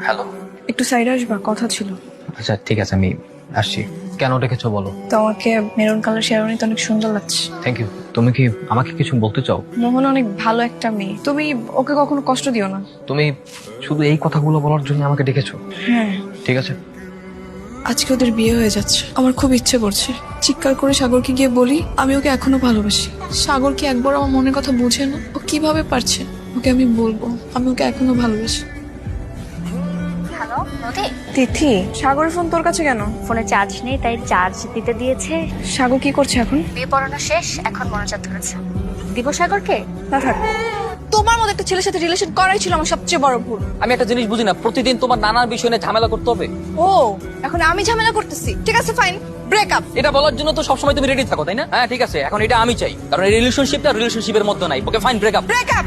Hello. একটু সাইডে আসবা, কথা ছিল। আচ্ছা ঠিক আছে, আমি আসছি। কেন ডেকেছো বলো? তোমাকে মেরুন কালার শেরওয়ানিতে অনেক সুন্দর লাগছে। Thank you. তুমি কি আমাকে কিছু বলতে চাও? মোহন অনেক ভালো একটা মেয়ে, তুমি ওকে কখনো কষ্ট দিও না। তুমি শুধু এই কথাগুলো বলার জন্য আমাকে ডেকেছো? হ্যাঁ, ঠিক আছে। আজকে ওদের বিয়ে হয়ে যাচ্ছে, আমার খুব ইচ্ছে করছে চিৎকার করে সাগরকে গিয়ে বলি আমি ওকে এখনো ভালোবাসি। সাগর কি একবার আমার মনের কথা বুঝে না? ও কিভাবে পারছে? ওকে আমি বলবো আমি ওকে এখনো ভালোবাসি। হ্যালো নদী, তিথি, সাগরের ফোন তোর কাছে কেন? ফোনে চার্জ নেই তাই চার্জ দিতে দিয়েছে। সাগর কি করছে এখন? বিয়ে পড়ানো শেষ, এখন মনোজাত ধরেছে। দিব সাগরকে? না থাক, তোমার মতো একটা ছেলের সাথে রিলেশন করাই ছিল আমার সবচেয়ে বড় ভুল। আমি একটা জিনিস বুঝি না, প্রতিদিন তোমার নানার বিষয় নিয়ে ঝামেলা করতে হবে? ও, এখন আমি ঝামেলা করতেছি? ঠিক আছে ফাইন, ব্রেক আপ। এটা বলার জন্য তো সবসময় তুমি রেডি থাকো, তাই না? হ্যাঁ ঠিক আছে, এখন এটা আমি চাই, কারণ এই রিলেশনশিপটা রিলেশনশিপের মধ্যে নাই। Okay fine, break up. Break up.